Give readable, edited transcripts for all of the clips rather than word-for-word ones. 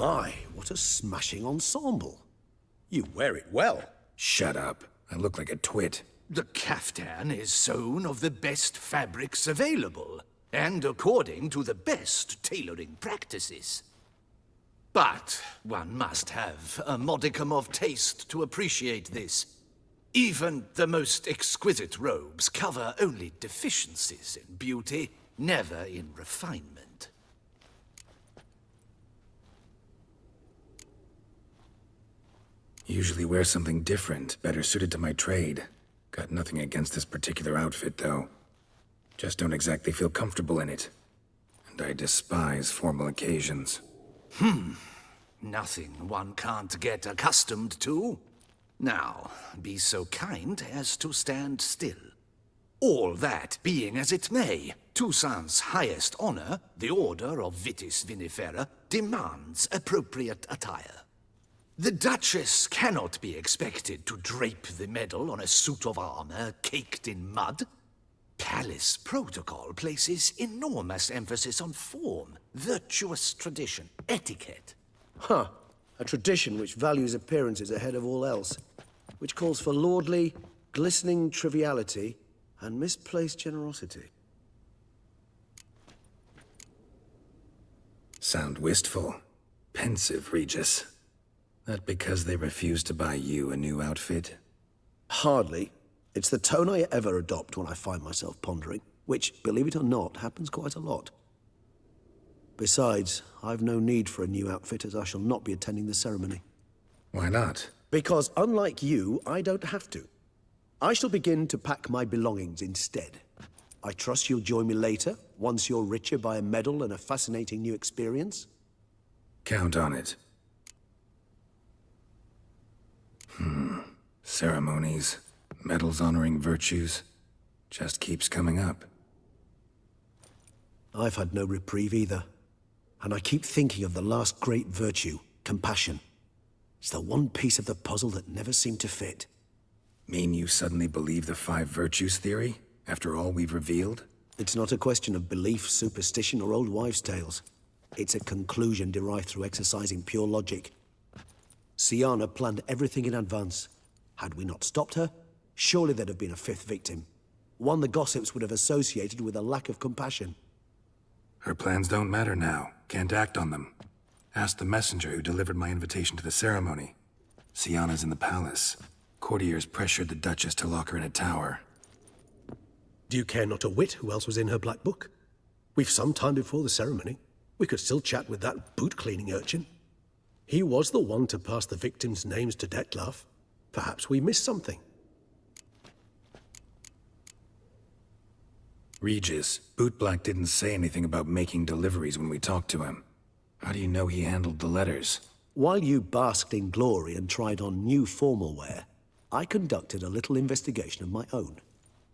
My, what a smashing ensemble. You wear it well. Shut up. I look like a twit. The caftan is sewn of the best fabrics available, and according to the best tailoring practices. But one must have a modicum of taste to appreciate this. Even the most exquisite robes cover only deficiencies in beauty, never in refinement. Usually wear something different, better suited to my trade. Got nothing against this particular outfit, though. Just don't exactly feel comfortable in it. And I despise formal occasions. Nothing one can't get accustomed to. Now, be so kind as to stand still. All that being as it may, Toussaint's highest honor, the Order of Vitis Vinifera, demands appropriate attire. The Duchess cannot be expected to drape the medal on a suit of armor caked in mud. Palace protocol places enormous emphasis on form, virtuous tradition, etiquette. Huh. A tradition which values appearances ahead of all else. Which calls for lordly, glistening triviality and misplaced generosity. Sound wistful. Pensive, Regis. That because they refuse to buy you a new outfit? Hardly. It's the tone I ever adopt when I find myself pondering, which, believe it or not, happens quite a lot. Besides, I've no need for a new outfit as I shall not be attending the ceremony. Why not? Because unlike you, I don't have to. I shall begin to pack my belongings instead. I trust you'll join me later, once you're richer by a medal and a fascinating new experience? Count on it. Ceremonies, medals honoring virtues, just keeps coming up. I've had no reprieve either. And I keep thinking of the last great virtue, compassion. It's the one piece of the puzzle that never seemed to fit. Mean you suddenly believe the 5 virtues theory, after all we've revealed? It's not a question of belief, superstition, or old wives' tales. It's a conclusion derived through exercising pure logic. Siana planned everything in advance. Had we not stopped her, surely there'd have been a 5th victim. One the gossips would have associated with a lack of compassion. Her plans don't matter now. Can't act on them. Ask the messenger who delivered my invitation to the ceremony. Siana's in the palace. Courtiers pressured the Duchess to lock her in a tower. Do you care not a whit who else was in her black book? We've some time before the ceremony. We could still chat with that boot-cleaning urchin. He was the one to pass the victims' names to Dettlaff. Perhaps we missed something. Regis, Bootblack didn't say anything about making deliveries when we talked to him. How do you know he handled the letters? While you basked in glory and tried on new formal wear, I conducted a little investigation of my own.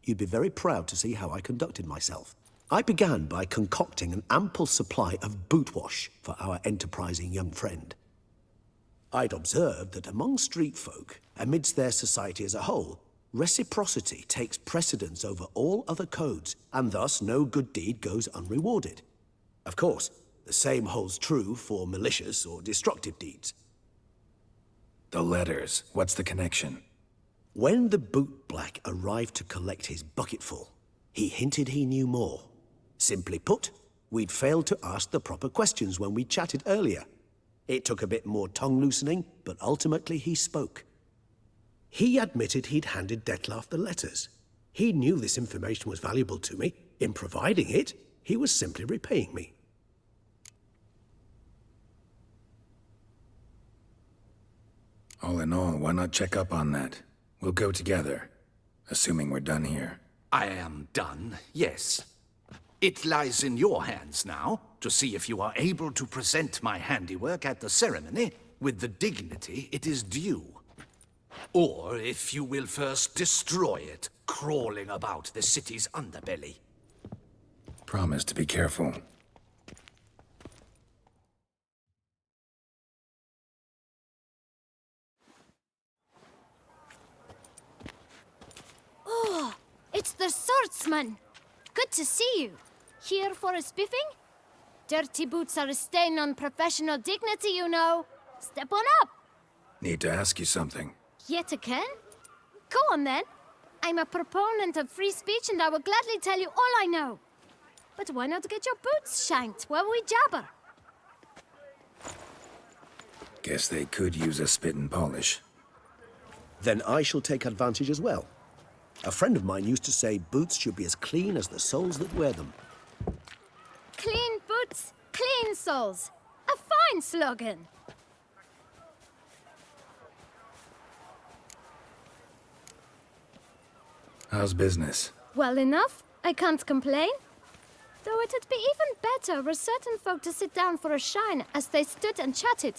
You'd be very proud to see how I conducted myself. I began by concocting an ample supply of boot wash for our enterprising young friend. I'd observed that among street folk, amidst their society as a whole, reciprocity takes precedence over all other codes, and thus no good deed goes unrewarded. Of course, the same holds true for malicious or destructive deeds. The letters, what's the connection? When the bootblack arrived to collect his bucketful, he hinted he knew more. Simply put, we'd failed to ask the proper questions when we chatted earlier. It took a bit more tongue-loosening, but ultimately he spoke. He admitted he'd handed Dettlaff the letters. He knew this information was valuable to me. In providing it, he was simply repaying me. All in all, why not check up on that? We'll go together, assuming we're done here. I am done, yes. It lies in your hands now to see if you are able to present my handiwork at the ceremony with the dignity it is due. Or if you will first destroy it, crawling about the city's underbelly. Promise to be careful. Oh, it's the swordsman. Good to see you. Here for a spiffing? Dirty boots are a stain on professional dignity, you know. Step on up. Need to ask you something. Yet again? Go on then. I'm a proponent of free speech and I will gladly tell you all I know. But why not get your boots shanked while we jabber? Guess they could use a spit and polish. Then I shall take advantage as well. A friend of mine used to say boots should be as clean as the soles that wear them. Clean boots, clean soles. A fine slogan. How's business? Well enough. I can't complain. Though it'd be even better were certain folk to sit down for a shine as they stood and chatted.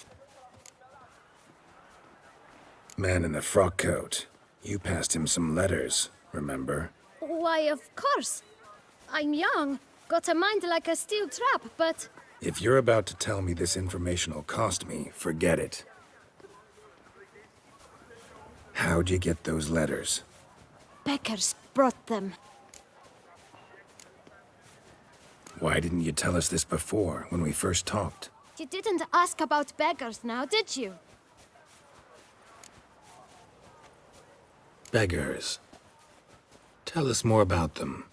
Man in the frock coat. You passed him some letters, remember? Why, of course. I'm young, got a mind like a steel trap, but... If you're about to tell me this information'll cost me, forget it. How'd you get those letters? Beggars brought them. Why didn't you tell us this before, when we first talked? You didn't ask about beggars now, did you? Beggars. Tell us more about them.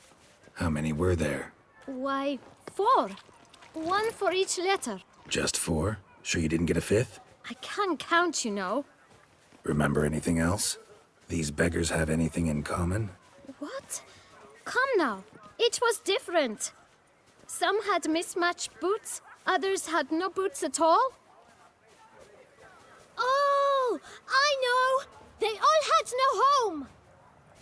How many were there? Why, 4. 1 for each letter. Just 4? Sure you didn't get a 5th? I can't count, you know. Remember anything else? These beggars have anything in common? What? Come now. Each was different. Some had mismatched boots, others had no boots at all. Oh, I know! They all had no home!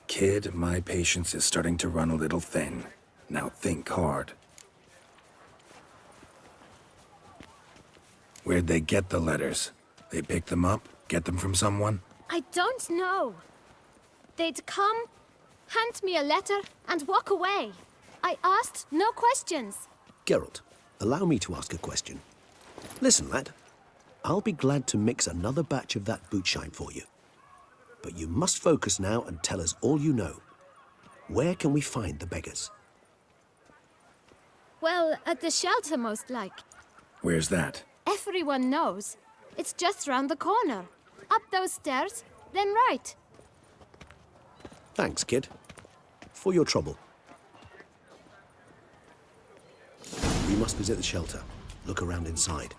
Kid, my patience is starting to run a little thin. Now think hard. Where'd they get the letters? They pick them up? Get them from someone? I don't know. They'd come, hand me a letter, and walk away. I asked no questions. Geralt, allow me to ask a question. Listen, lad. I'll be glad to mix another batch of that boot shine for you. But you must focus now and tell us all you know. Where can we find the beggars? Well, at the shelter, most like. Where's that? Everyone knows. It's just round the corner. Up those stairs, then right. Thanks, kid. For your trouble. We must visit the shelter. Look around inside.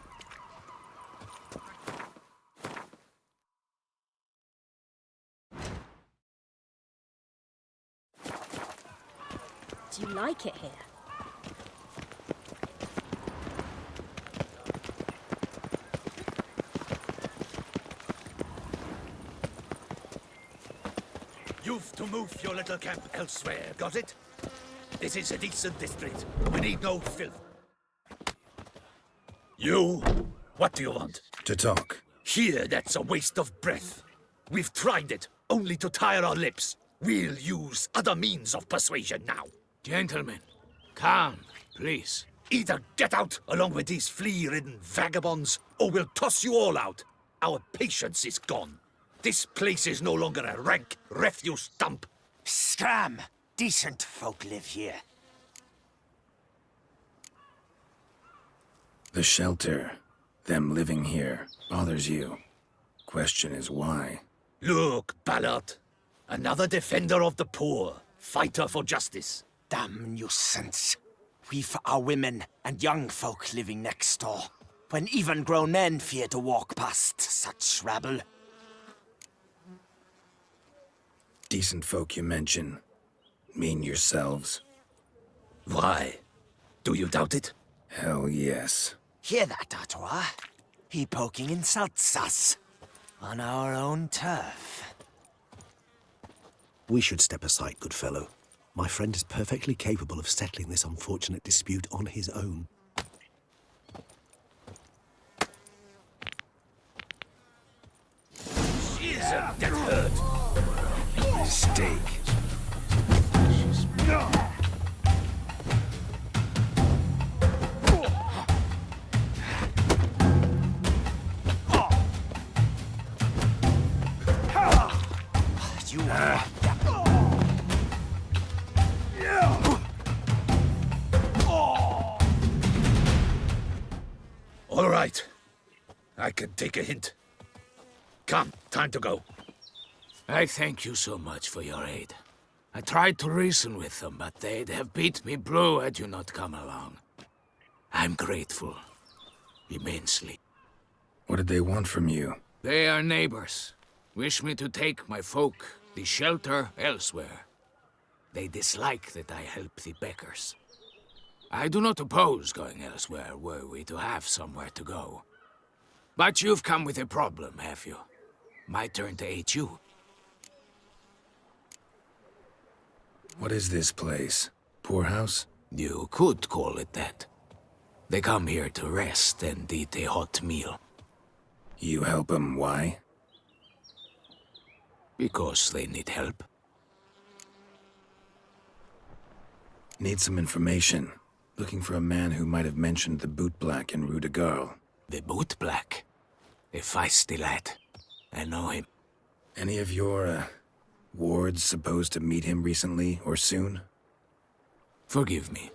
Do you like it here? You've to move your little camp elsewhere, got it? This is a decent district. We need no filth. You? What do you want? To talk. Here, that's a waste of breath. We've tried it, only to tire our lips. We'll use other means of persuasion now. Gentlemen, calm, please. Either get out along with these flea-ridden vagabonds, or we'll toss you all out. Our patience is gone. This place is no longer a rank refuse dump. Scram! Decent folk live here. The shelter, them living here, bothers you. Question is why? Look, Ballard. Another defender of the poor. Fighter for justice. Damn nuisance. We've our women and young folk living next door, when even grown men fear to walk past such rabble. Decent folk you mention. Mean yourselves? Why? Do you doubt it? Hell yes. Hear that, Artois? He poking insults us. On our own turf. We should step aside, good fellow. My friend is perfectly capable of settling this unfortunate dispute on his own. Isn't that hurt? Mistake. You are... I can take a hint. Come, time to go. I thank you so much for your aid. I tried to reason with them, but they'd have beat me blue had you not come along. I'm grateful. Immensely. What did they want from you? They are neighbors. Wish me to take my folk, the shelter, elsewhere. They dislike that I help the beggars. I do not oppose going elsewhere, were we to have somewhere to go. But you've come with a problem, have you? My turn to aid you. What is this place? Poorhouse? You could call it that. They come here to rest and eat a hot meal. You help them, why? Because they need help. Need some information. Looking for a man who might have mentioned the boot black in Rue de Garl. The boot black. A feisty lad. I know him. Any of your, wards supposed to meet him recently or soon? Forgive me.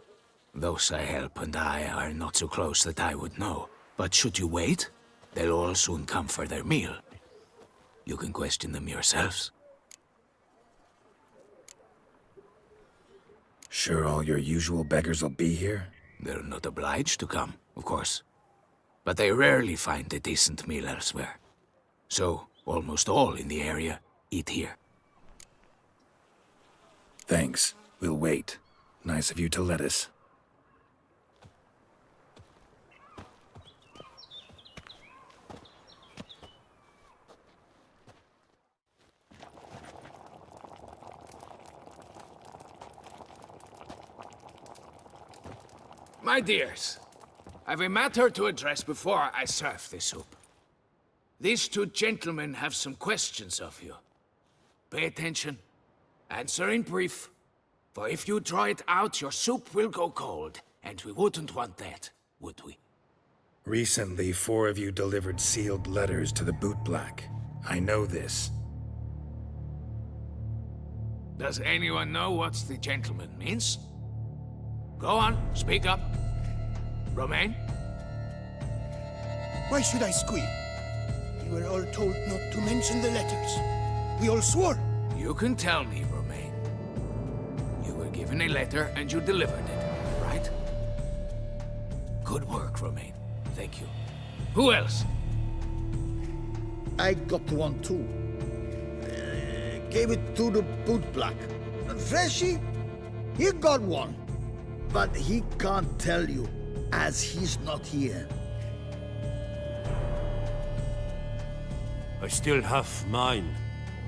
Those I help and I are not so close that I would know. But should you wait, they'll all soon come for their meal. You can question them yourselves. Sure all your usual beggars will be here? They're not obliged to come, of course. But they rarely find a decent meal elsewhere. So, almost all in the area eat here. Thanks. We'll wait. Nice of you to let us. My dears, I've a matter to address before I serve the soup. These two gentlemen have some questions of you. Pay attention. Answer in brief. For if you draw it out, your soup will go cold. And we wouldn't want that, would we? Recently, 4 of you delivered sealed letters to the boot black. I know this. Does anyone know what the gentleman means? Go on, speak up. Romain? Why should I squeal? We were all told not to mention the letters. We all swore. You can tell me, Romain. You were given a letter and you delivered it, right? Good work, Romain. Thank you. Who else? I got one too. Gave it to the boot black. Freshy, he got one. But he can't tell you, as he's not here. I still have mine.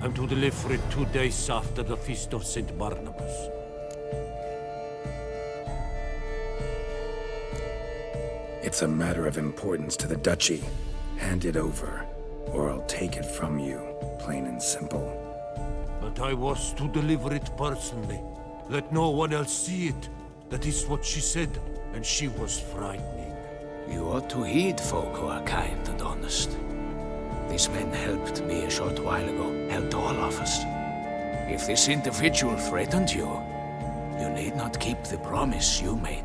I'm to deliver it 2 days after the Feast of St. Barnabas. It's a matter of importance to the Duchy. Hand it over, or I'll take it from you, plain and simple. But I was to deliver it personally. Let no one else see it. That is what she said, and she was frightening. You ought to heed folk who are kind and honest. These men helped me a short while ago, helped all of us. If this individual threatened you, you need not keep the promise you made.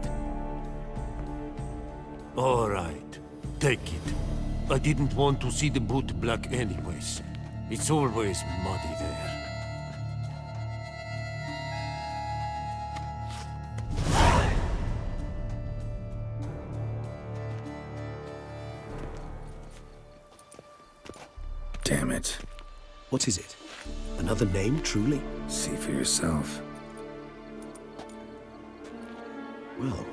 All right, take it. I didn't want to see the boot black anyways. It's always muddy there. Damn it. What is it? Another name, truly? See for yourself. Well.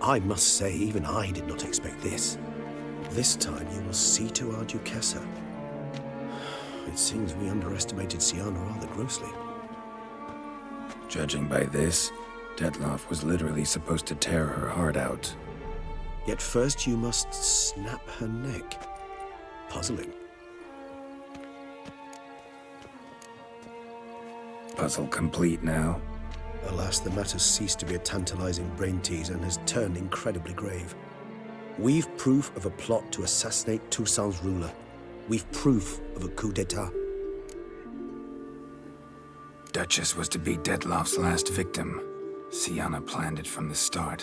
I must say, even I did not expect this. This time you will see to our Duchessa. It seems we underestimated Siana rather grossly. Judging by this, Detloff was literally supposed to tear her heart out. Yet first you must snap her neck. Puzzling. Puzzle complete now. Alas, the matter's ceased to be a tantalizing brain tease and has turned incredibly grave. We've proof of a plot to assassinate Toussaint's ruler. We've proof of a coup d'etat. Duchess was to be Detloff's last victim. Siana planned it from the start.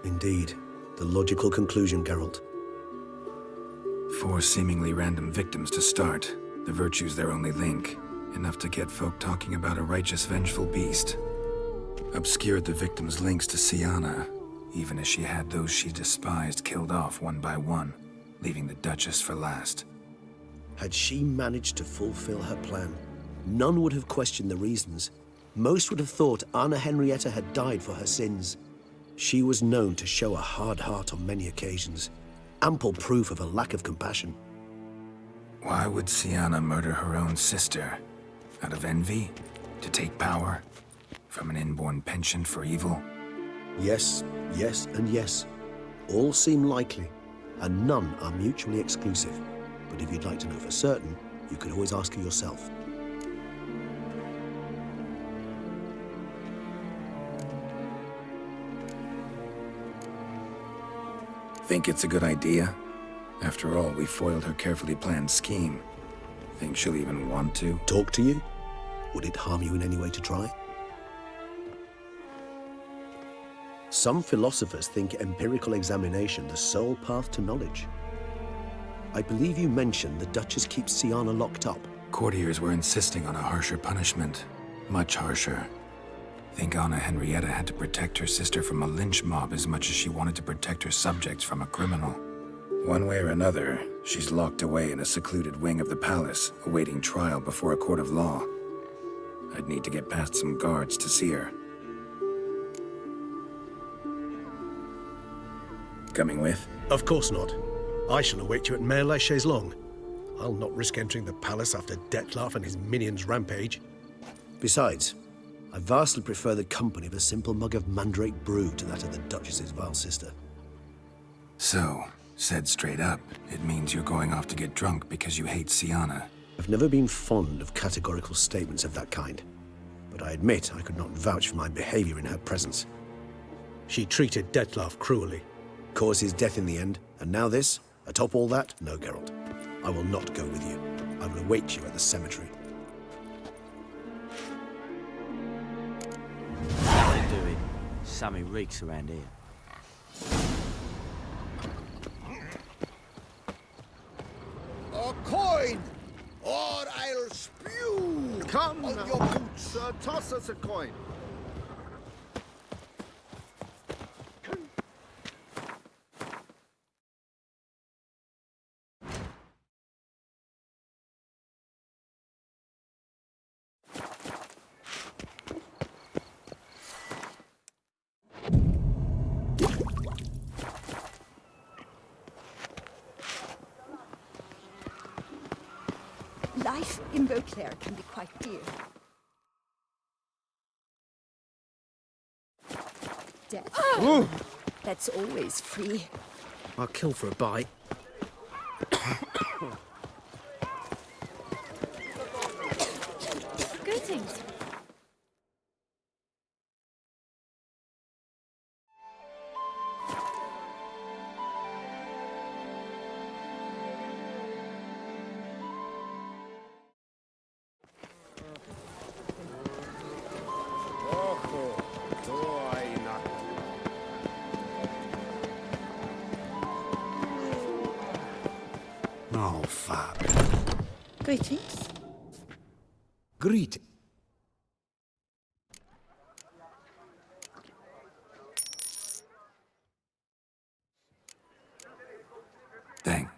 Indeed. The logical conclusion, Geralt. 4 seemingly random victims to start. The virtue's their only link. Enough to get folk talking about a righteous, vengeful beast. Obscured the victims' links to Siana, even as she had those she despised killed off one by one, leaving the Duchess for last. Had she managed to fulfill her plan, none would have questioned the reasons. Most would have thought Anna Henrietta had died for her sins. She was known to show a hard heart on many occasions, ample proof of a lack of compassion. Why would Siana murder her own sister? Out of envy? To take power? From an inborn penchant for evil? Yes, yes, and yes. All seem likely, and none are mutually exclusive. But if you'd like to know for certain, you could always ask her yourself. Think it's a good idea? After all, we foiled her carefully planned scheme. Think she'll even want to? Talk to you? Would it harm you in any way to try? Some philosophers think empirical examination the sole path to knowledge. I believe you mentioned the Duchess keeps Siana locked up. Courtiers were insisting on a harsher punishment. Much harsher. Think Anna Henrietta had to protect her sister from a lynch mob as much as she wanted to protect her subjects from a criminal. One way or another, she's locked away in a secluded wing of the palace, awaiting trial before a court of law. I'd need to get past some guards to see her. Coming with? Of course not. I shall await you at Mare la Chaise-Longue. I'll not risk entering the palace after Dettlaff and his minions rampage. Besides, I vastly prefer the company of a simple mug of mandrake brew to that of the Duchess's vile sister. So, said straight up, it means you're going off to get drunk because you hate Siana. I've never been fond of categorical statements of that kind, but I admit I could not vouch for my behavior in her presence. She treated Dettlaff cruelly. Caused his death in the end, and now this? Atop all that? No, Geralt. I will not go with you. I will await you at the cemetery. What are they doing? Sammy reeks around here. A coin, or I'll spew Come on now. your boots. Toss us a coin. Life in Beauclair can be quite dear. Death. That's always free. I'll kill for a bite. Greetings. Oh, fuck. Greetings. Greet. Dang.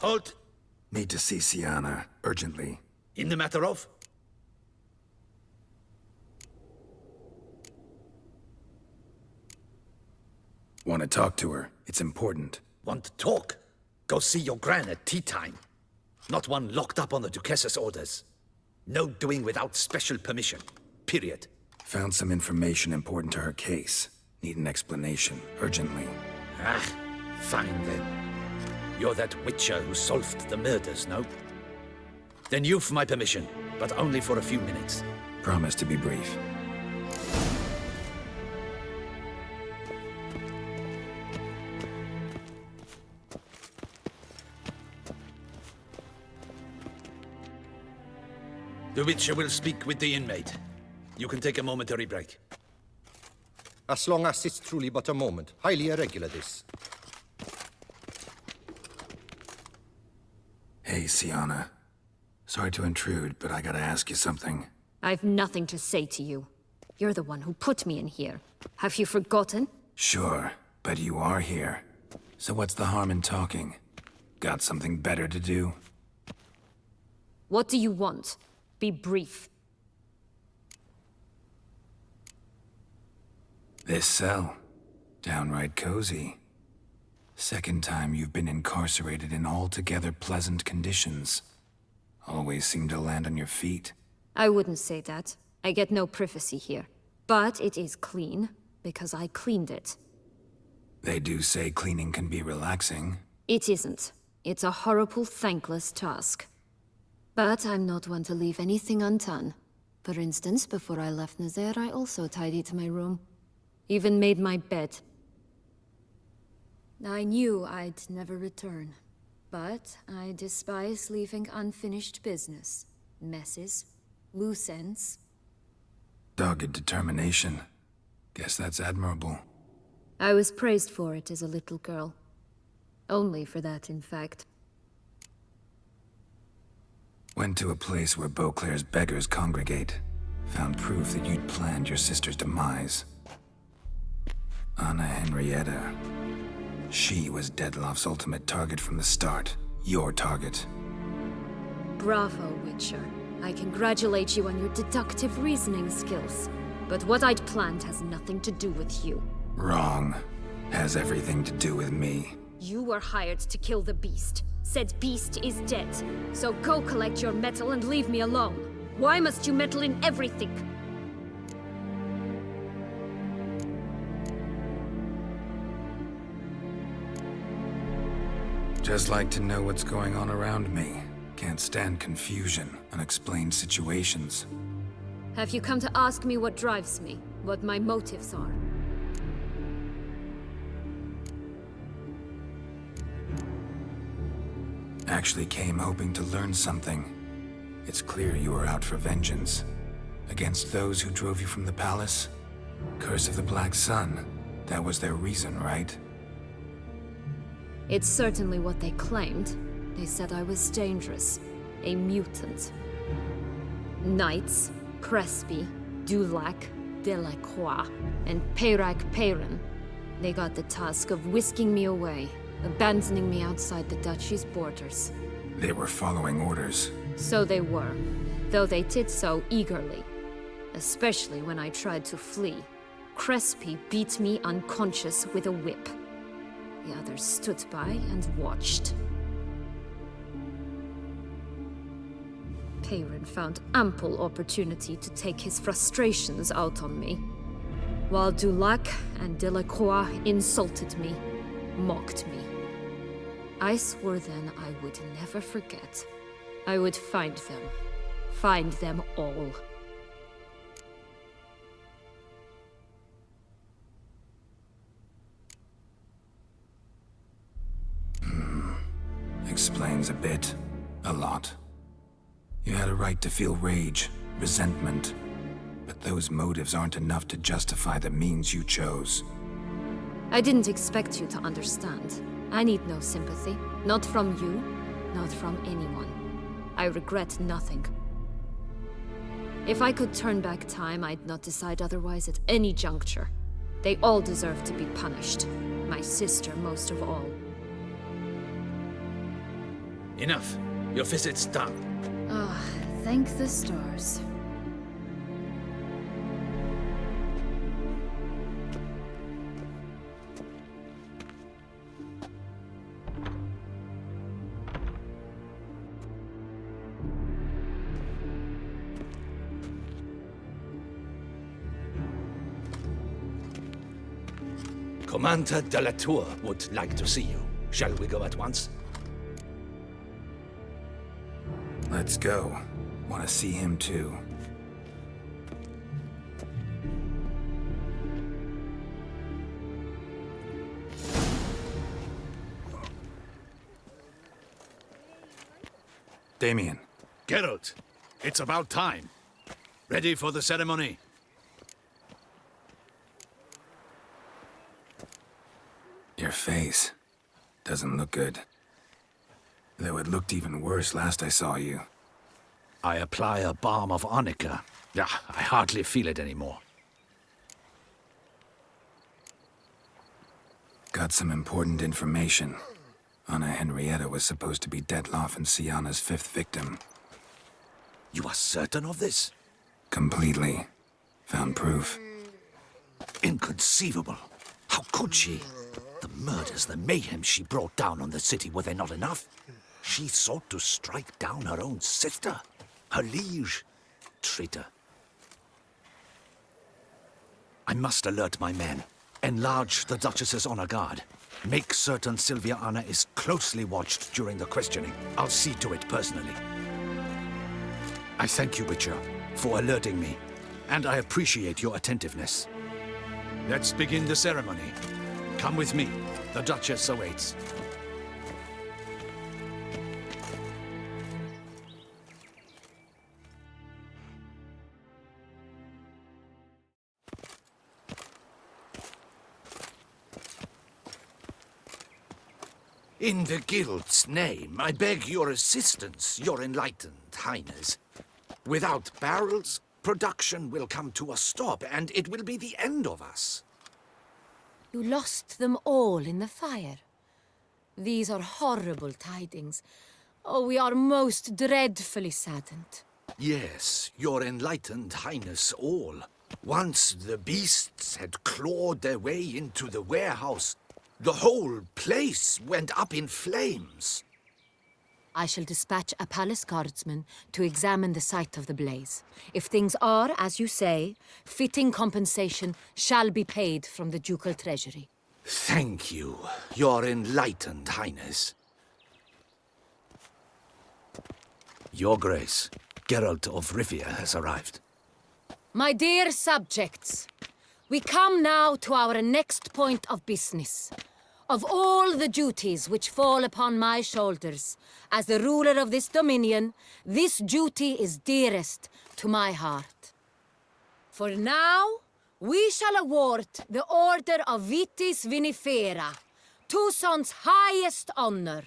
Halt! Need to see Siana, urgently. In the matter of? Want to talk to her. It's important. Want to talk? Go see your gran at tea time. Not one locked up on the Duchess's orders. No doing without special permission. Period. Found some information important to her case. Need an explanation, urgently. Ah, fine then. You're that witcher who solved the murders, no? Then you've my permission, but only for a few minutes. Promise to be brief. The Witcher will speak with the inmate. You can take a momentary break. As long as it's truly but a moment. Highly irregular, this. Hey, Siana. Sorry to intrude, but I gotta ask you something. I've nothing to say to you. You're the one who put me in here. Have you forgotten? Sure, but you are here. So what's the harm in talking? Got something better to do? What do you want? Be brief. This cell. Downright cozy. Second time you've been incarcerated in altogether pleasant conditions. Always seem to land on your feet. I wouldn't say that. I get no privacy here. But it is clean, because I cleaned it. They do say cleaning can be relaxing. It isn't. It's a horrible, thankless task. But I'm not one to leave anything undone. For instance, before I left Nazaire, I also tidied my room. Even made my bed. I knew I'd never return. But I despise leaving unfinished business. Messes. Loose ends. Dogged determination. Guess that's admirable. I was praised for it as a little girl. Only for that, in fact. Went to a place where Beauclair's beggars congregate. Found proof that you'd planned your sister's demise. Anna Henrietta. She was Dettlaff's ultimate target from the start. Your target. Bravo, Witcher. I congratulate you on your deductive reasoning skills. But what I'd planned has nothing to do with you. Wrong. Has everything to do with me. You were hired to kill the beast. Said beast is dead. So go collect your metal and leave me alone. Why must you meddle in everything? Just like to know what's going on around me. Can't stand confusion, unexplained situations. Have you come to ask me what drives me? What my motives are? Actually came hoping to learn something. It's clear you were out for vengeance. Against those who drove you from the palace? Curse of the Black Sun. That was their reason, right? It's certainly what they claimed. They said I was dangerous. A mutant. Knights, Crespi, Dulac, Delacroix, and Peyrac Peyran. They got the task of whisking me away, abandoning me outside the duchy's borders. They were following orders. So they were, though they did so eagerly. Especially when I tried to flee. Crespi beat me unconscious with a whip. The others stood by and watched. Peyran found ample opportunity to take his frustrations out on me, while Dulac and Delacroix insulted me, mocked me. I swore then I would never forget. I would find them all. Explains a bit. A lot. You had a right to feel rage, resentment. But those motives aren't enough to justify the means you chose. I didn't expect you to understand. I need no sympathy. Not from you, not from anyone. I regret nothing. If I could turn back time, I'd not decide otherwise at any juncture. They all deserve to be punished. My sister most of all. Enough. Your visit's done. Ah, thank the stars. Commander de la Tour would like to see you. Shall we go at once? Let's go. Want to see him too. Damien. Geralt, it's about time. Ready for the ceremony? Your face doesn't look good. Though it looked even worse last I saw you. I apply a balm of arnica. Yeah, I hardly feel it anymore. Got some important information. Anna Henrietta was supposed to be Detloff and Sienna's 5th victim. You are certain of this? Completely. Found proof. Inconceivable. How could she? The murders, the mayhem she brought down on the city, were they not enough? She sought to strike down her own sister, her liege. Traitor. I must alert my men. Enlarge the Duchess's honor guard. Make certain Sylvia Anna is closely watched during the questioning. I'll see to it personally. I thank you, Witcher, for alerting me, and I appreciate your attentiveness. Let's begin the ceremony. Come with me. The Duchess awaits. In the Guild's name, I beg your assistance, your enlightened highness. Without barrels, production will come to a stop, and it will be the end of us. You lost them all in the fire. These are horrible tidings. Oh, we are most dreadfully saddened. Yes, your enlightened highness all. Once the beasts had clawed their way into the warehouse, the whole place went up in flames. I shall dispatch a palace guardsman to examine the site of the blaze. If things are, as you say, fitting compensation shall be paid from the ducal treasury. Thank you, your enlightened highness. Your Grace, Geralt of Rivia has arrived. My dear subjects, we come now to our next point of business. Of all the duties which fall upon my shoulders, as the ruler of this dominion, this duty is dearest to my heart. For now, we shall award the Order of Vitis Vinifera, Tucson's highest honor.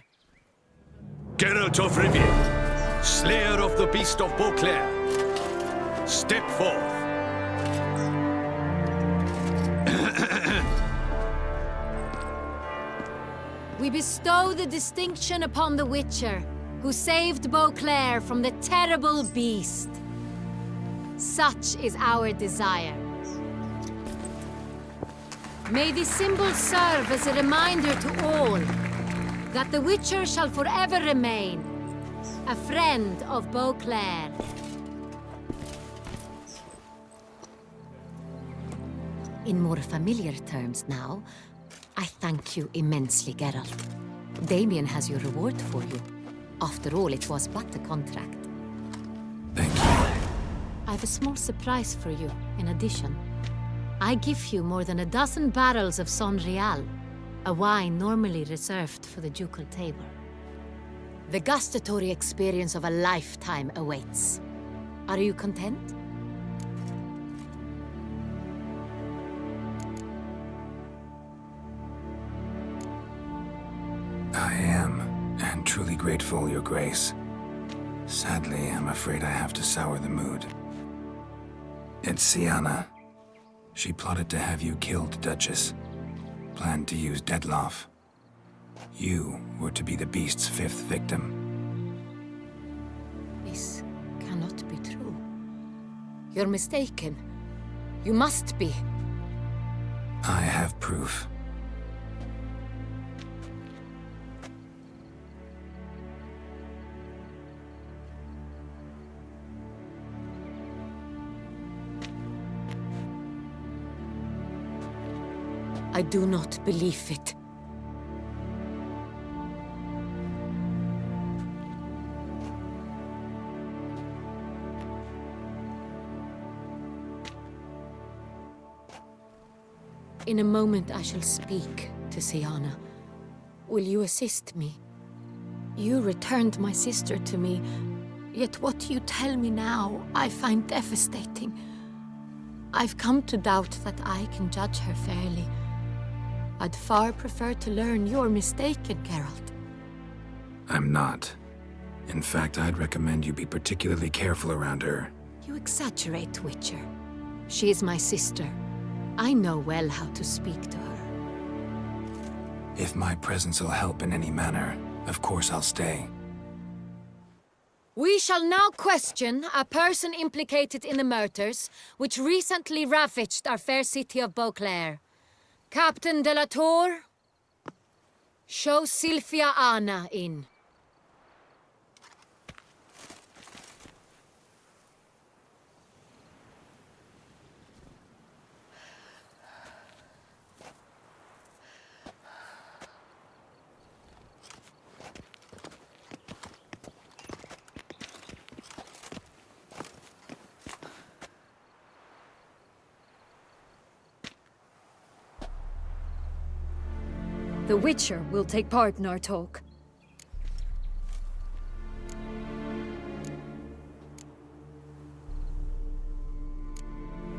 Geralt of Rivia, slayer of the beast of Beauclair, step forth. We bestow the distinction upon the Witcher, who saved Beauclair from the terrible beast. Such is our desire. May this symbol serve as a reminder to all that the Witcher shall forever remain a friend of Beauclair. In more familiar terms now, I thank you immensely, Geralt. Damien has your reward for you. After all, it was but a contract. Thank you. I have a small surprise for you, in addition. I give you more than a dozen barrels of Son Real, a wine normally reserved for the ducal table. The gustatory experience of a lifetime awaits. Are you content? I am, and truly grateful, Your Grace. Sadly, I'm afraid I have to sour the mood. It's Sienna. She plotted to have you killed, Duchess. Planned to use Detloff. You were to be the beast's 5th victim. You're mistaken. You must be. I have proof. I do not believe it. In a moment I shall speak to Siana. Will you assist me? You returned my sister to me, yet what you tell me now I find devastating. I've come to doubt that I can judge her fairly. I'd far prefer to learn you're mistaken, Geralt. I'm not. In fact, I'd recommend you be particularly careful around her. You exaggerate, Witcher. She is my sister. I know well how to speak to her. If my presence will help in any manner, of course I'll stay. We shall now question a person implicated in the murders which recently ravaged our fair city of Beauclair. Captain de la Tour, show Sylvia Anna in. The Witcher will take part in our talk.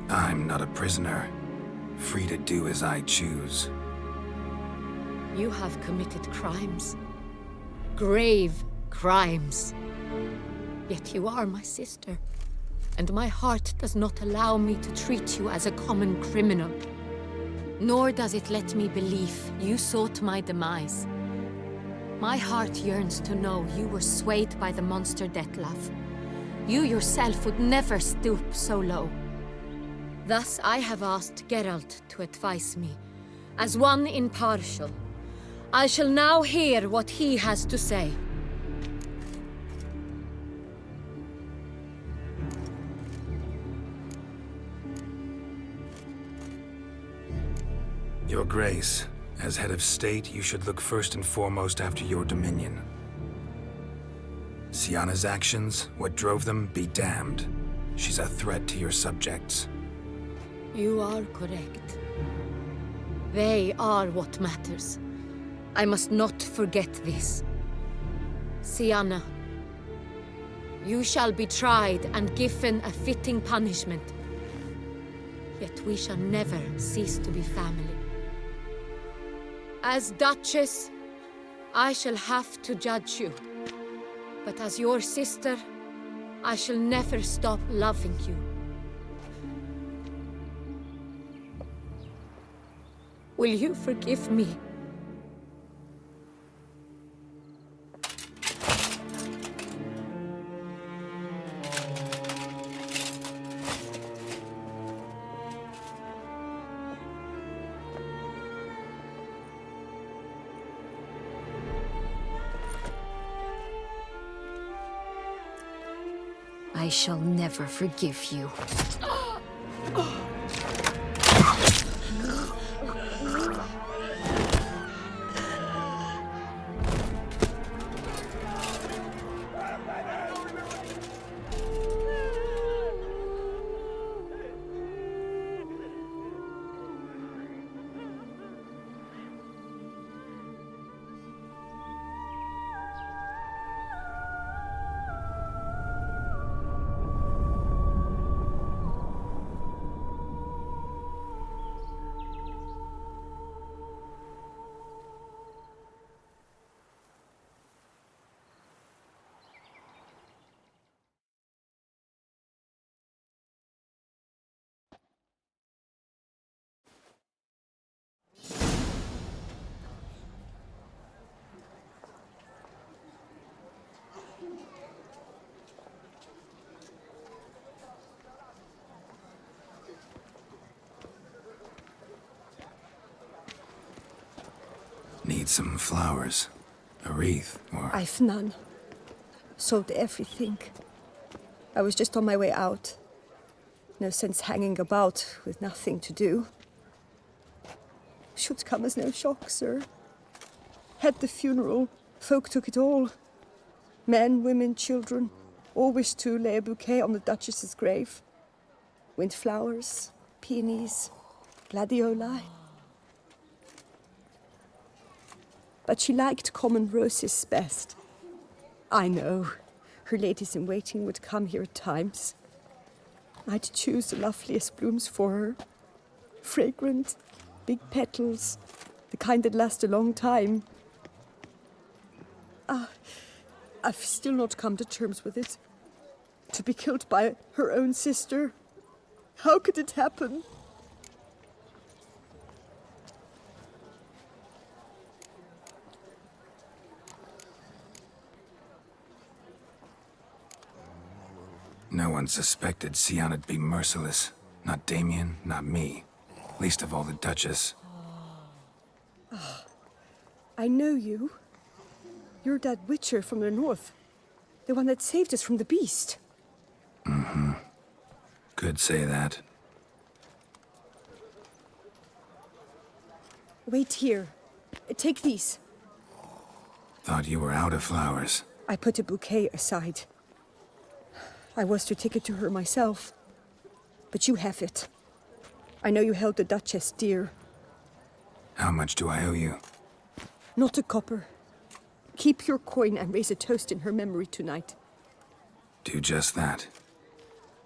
I'm not a prisoner, free to do as I choose. You have committed crimes. Grave crimes. Yet you are my sister, and my heart does not allow me to treat you as a common criminal. Nor does it let me believe you sought my demise. My heart yearns to know you were swayed by the monster Dettlaff. You yourself would never stoop so low. Thus I have asked Geralt to advise me, as one impartial. I shall now hear what he has to say. Your Grace, as head of state, you should look first and foremost after your dominion. Siana's actions, what drove them, be damned. She's a threat to your subjects. You are correct. They are what matters. I must not forget this. Siana, you shall be tried and given a fitting punishment. Yet we shall never cease to be family. As Duchess, I shall have to judge you. But as your sister, I shall never stop loving you. Will you forgive me? I shall never forgive you. need some flowers. A wreath, or... I've none. Sold everything. I was just on my way out. No sense hanging about with nothing to do. Should come as no shock, sir. Had the funeral. Folk took it all. Men, women, children. All wished to lay a bouquet on the Duchess's grave. Windflowers, peonies, gladioli. But she liked common roses best. I know. Her ladies-in-waiting would come here at times. I'd choose the loveliest blooms for her. Fragrant, big petals, the kind that last a long time. I've still not come to terms with it. To be killed by her own sister. How could it happen? No one suspected Sianna'd be merciless. Not Damien, not me. Least of all the Duchess. I know you. You're that witcher from the north. The one that saved us from the beast. Mm-hmm. Could say that. Wait here. Take these. Thought you were out of flowers. I put a bouquet aside. I was to take it to her myself. But you have it. I know you held the Duchess dear. How much do I owe you? Not a copper. Keep your coin and raise a toast in her memory tonight. Do just that.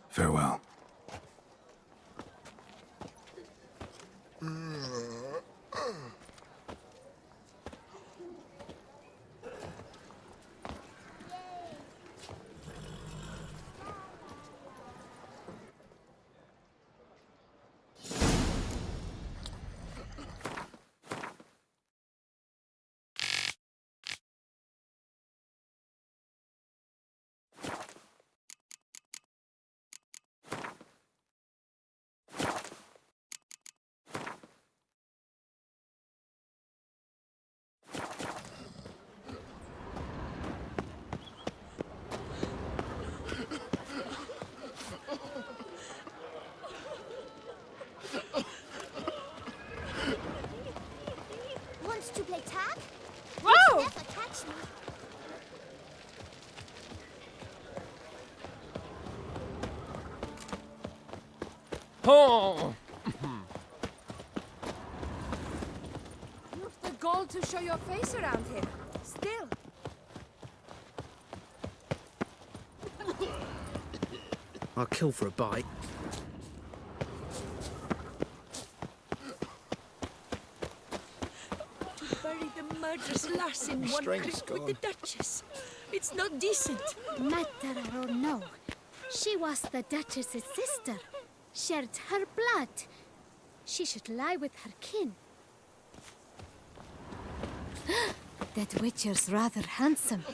Farewell. Wants to play tag? Whoa! Never catch me. Oh! Not the goal to show your face around here. Still. I'll kill for a bite. To bury the murderous lass in one strength's crypt with the Duchess. It's not decent. Matter or no, she was the Duchess's sister. Shared her blood. She should lie with her kin. That witcher's rather handsome.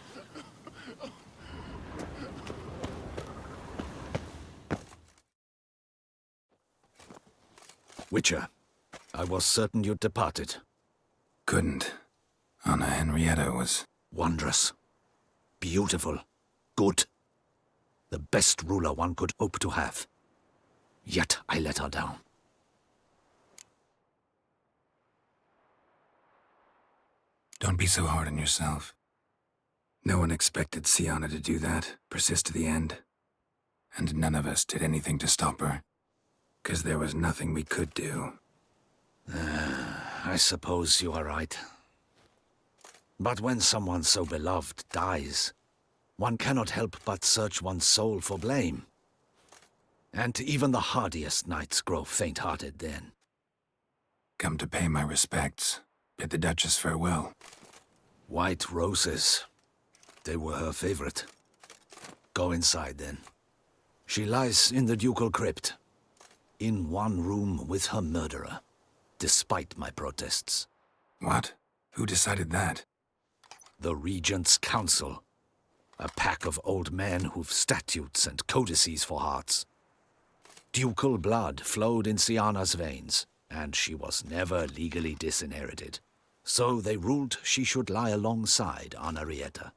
Witcher, I was certain you'd departed. Couldn't. Anna Henrietta was... Wondrous. Beautiful. Good. The best ruler one could hope to have. Yet I let her down. Don't be so hard on yourself. No one expected Sianna to do that, persist to the end. And none of us did anything to stop her. 'Cause there was nothing we could do. I suppose you are right. But when someone so beloved dies, one cannot help but search one's soul for blame. And even the hardiest knights grow faint-hearted then. Come to pay my respects. Bid the Duchess farewell. White roses. They were her favorite. Go inside then. She lies in the ducal crypt. In one room with her murderer. Despite my protests. What? Who decided that? The Regent's Council. A pack of old men who've statutes and codices for hearts. Ducal blood flowed in Sianna's veins, and she was never legally disinherited. So they ruled she should lie alongside Anarietta.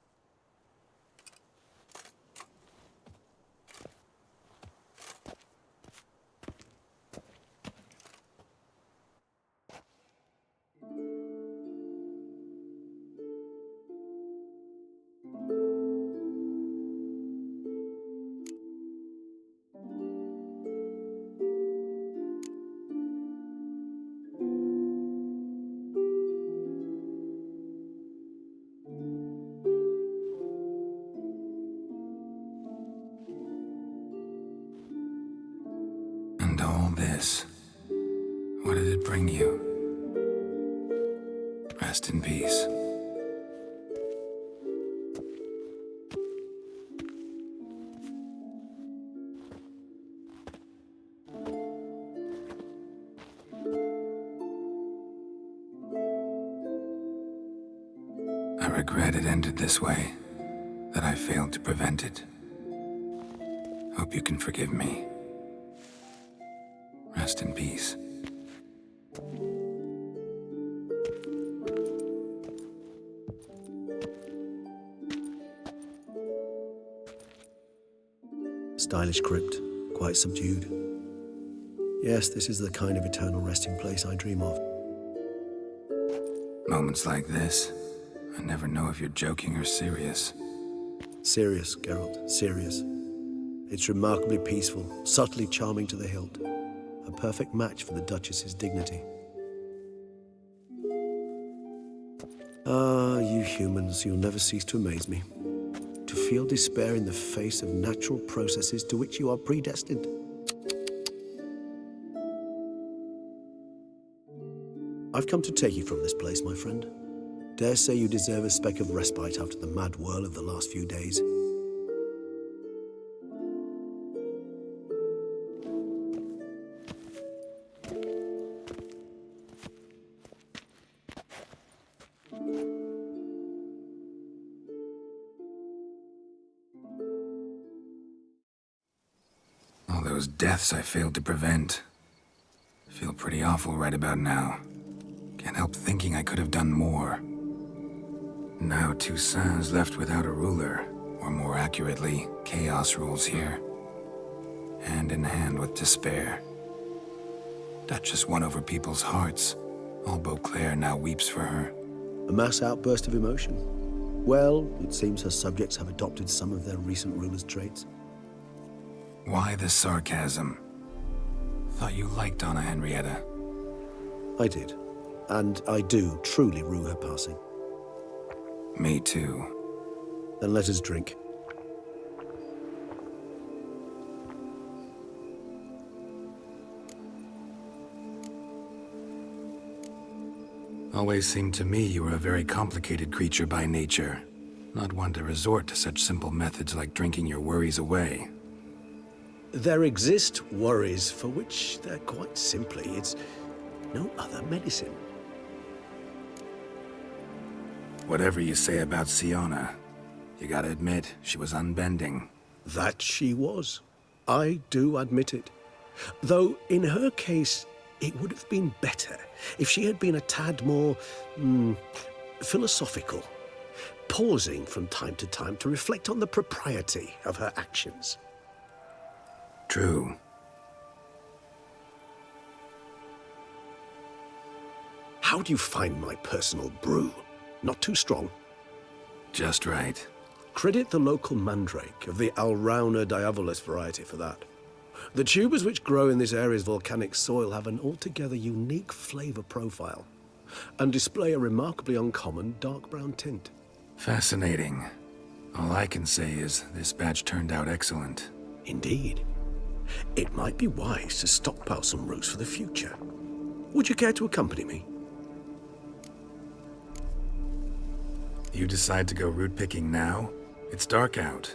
And all this, what did it bring you? Rest in peace. I regret it ended this way, that I failed to prevent it. Hope you can forgive me. Rest in peace. Stylish crypt, quite subdued. Yes, this is the kind of eternal resting place I dream of. Moments like this, I never know if you're joking or serious. Serious, Geralt, serious. It's remarkably peaceful, subtly charming to the hilt. A perfect match for the Duchess's dignity. Ah, you humans, you'll never cease to amaze me. To feel despair in the face of natural processes to which you are predestined. I've come to take you from this place, my friend. Dare say you deserve a speck of respite after the mad whirl of the last few days. All those deaths I failed to prevent. Feel pretty awful right about now. Can't help thinking I could have done more. Now Toussaint's left without a ruler, or more accurately, chaos rules here. Hand in hand with despair. Duchess won over people's hearts. All Beauclair now weeps for her. A mass outburst of emotion. Well, it seems her subjects have adopted some of their recent ruler's traits. Why the sarcasm? Thought you liked Donna Henrietta. I did. And I do truly rue her passing. Me too. Then let us drink. Always seemed to me you were a very complicated creature by nature. Not one to resort to such simple methods like drinking your worries away. There exist worries for which they're quite simply, it's no other medicine. Whatever you say about Siona, you gotta admit, she was unbending. That she was. I do admit it. Though, in her case, it would have been better if she had been a tad more, philosophical, pausing from time to time to reflect on the propriety of her actions. True. How do you find my personal brew? Not too strong? Just right. Credit the local mandrake of the Alrauna diavolis variety for that. The tubers which grow in this area's volcanic soil have an altogether unique flavor profile and display a remarkably uncommon dark brown tint. Fascinating. All I can say is this batch turned out excellent. Indeed. It might be wise to stockpile some roots for the future. Would you care to accompany me? You decide to go root picking now? It's dark out.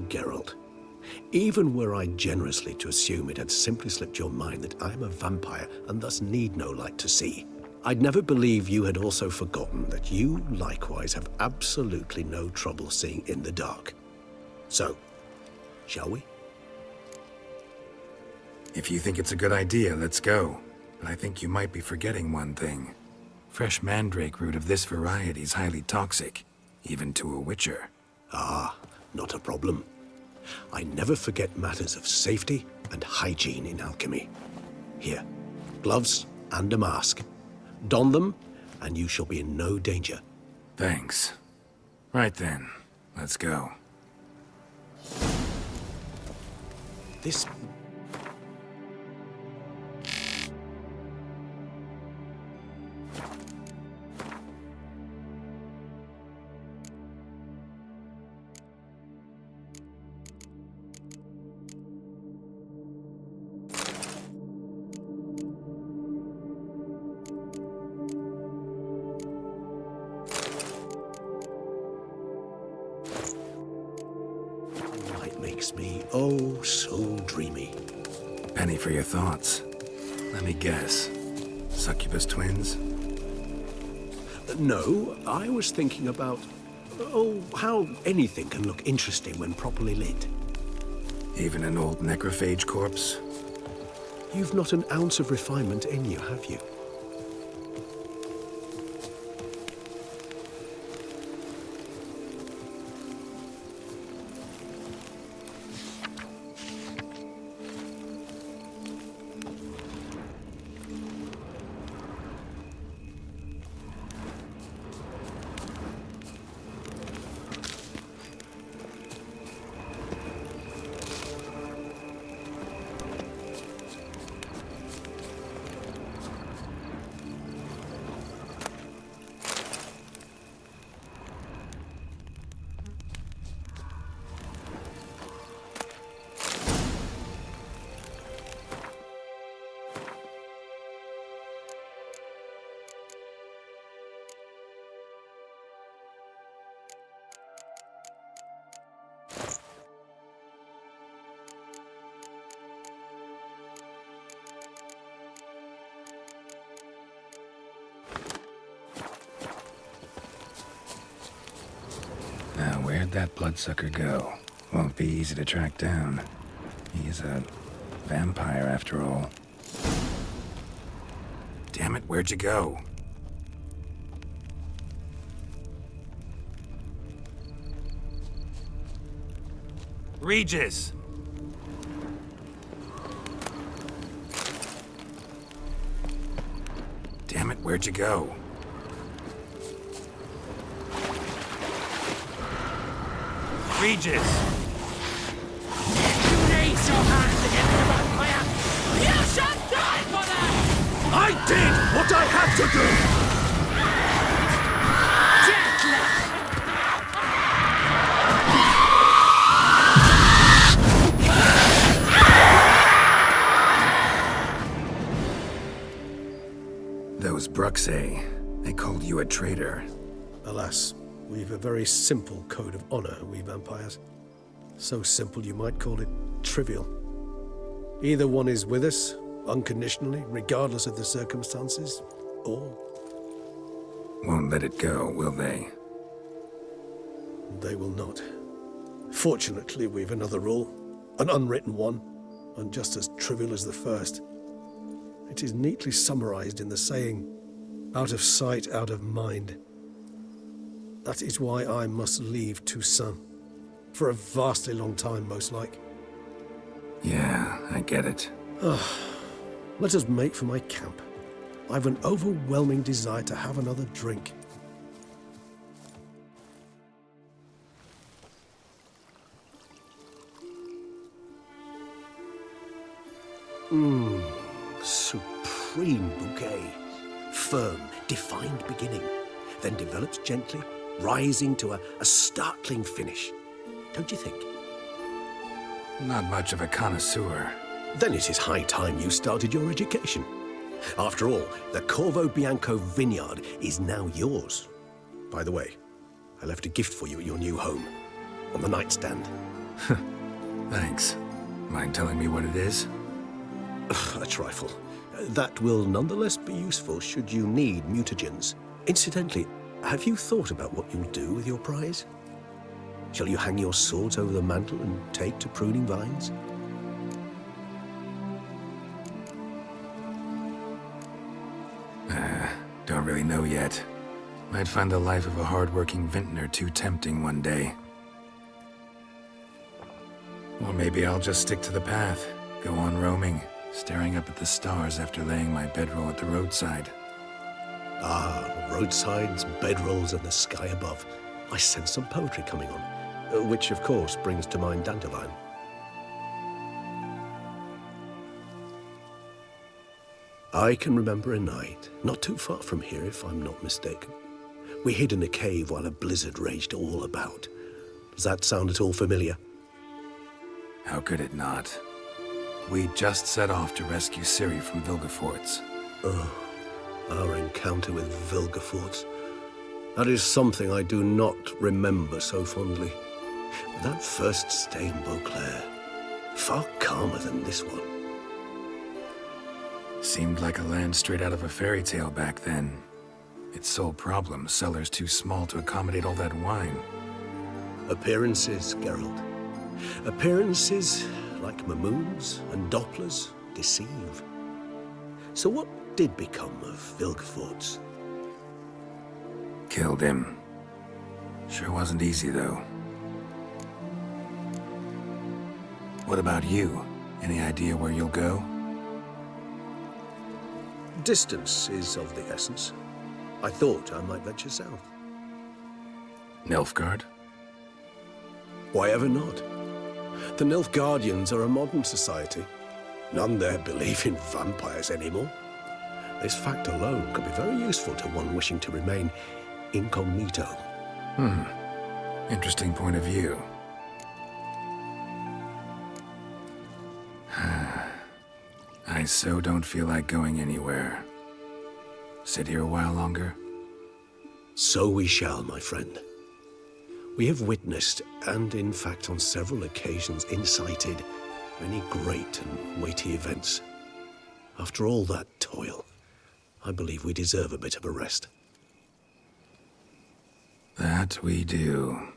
Geralt. Even were I generously to assume it had simply slipped your mind that I am a vampire and thus need no light to see, I'd never believe you had also forgotten that you likewise have absolutely no trouble seeing in the dark. So, shall we? If you think it's a good idea, let's go. But I think you might be forgetting one thing. Fresh mandrake root of this variety is highly toxic, even to a witcher. Ah, not a problem. I never forget matters of safety and hygiene in alchemy. Here, gloves and a mask. Don them, and you shall be in no danger. Thanks. Right then, let's go. This... makes me oh so dreamy. Penny for your thoughts. Let me guess. Succubus twins? No, I was thinking about... oh, how anything can look interesting when properly lit. Even an old necrophage corpse? You've not an ounce of refinement in you, have you? Now, where'd that bloodsucker go? Won't be easy to track down. He is a vampire, after all. Damn it, where'd you go? Regis! Damn it, where'd you go? Regis! You raise your hands against the vampire! You shall die for that! I did what I had to do! Those Bruxae, they called you a traitor. Alas, we've a very simple code of honor, we vampires. So simple you might call it trivial. Either one is with us, unconditionally, regardless of the circumstances, or... Won't let it go, will they? They will not. Fortunately, we've another rule, an unwritten one, and just as trivial as the first. It is neatly summarized in the saying, out of sight, out of mind. That is why I must leave Toussaint. For a vastly long time, most like. Yeah, I get it. Let us make for my camp. I've an overwhelming desire to have another drink. Supreme bouquet. Firm, defined beginning, then develops gently, rising to a startling finish. Don't you think? Not much of a connoisseur. Then it is high time you started your education. After all, the Corvo Bianco vineyard is now yours. By the way, I left a gift for you at your new home, on the nightstand. Thanks. Mind telling me what it is? A trifle. That will nonetheless be useful should you need mutagens. Incidentally, have you thought about what you'll do with your prize? Shall you hang your swords over the mantle and take to pruning vines? Don't really know yet. Might find the life of a hard-working vintner too tempting one day. Or maybe I'll just stick to the path, go on roaming, staring up at the stars after laying my bedroll at the roadside. Ah, roadsides, bedrolls, and the sky above. I sense some poetry coming on, which of course brings to mind Dandelion. I can remember a night, not too far from here if I'm not mistaken. We hid in a cave while a blizzard raged all about. Does that sound at all familiar? How could it not? We just set off to rescue Ciri from Vilgefortz. Oh, our encounter with Vilgefortz. That is something I do not remember so fondly. But that first stay in Beauclair, far calmer than this one. Seemed like a land straight out of a fairy tale back then. Its sole problem, cellars too small to accommodate all that wine. Appearances, Geralt. Appearances, like Mamoons and Dopplers, deceive. So what did become of Vilgefortz? Killed him. Sure wasn't easy, though. What about you? Any idea where you'll go? Distance is of the essence. I thought I might venture south. Nilfgaard? Why ever not? The Nilfgaardians are a modern society. None there believe in vampires anymore. This fact alone could be very useful to one wishing to remain incognito. Interesting point of view. I so don't feel like going anywhere. Sit here a while longer? So we shall, my friend. We have witnessed, and in fact on several occasions incited, many great and weighty events. After all that toil, I believe we deserve a bit of a rest. That we do.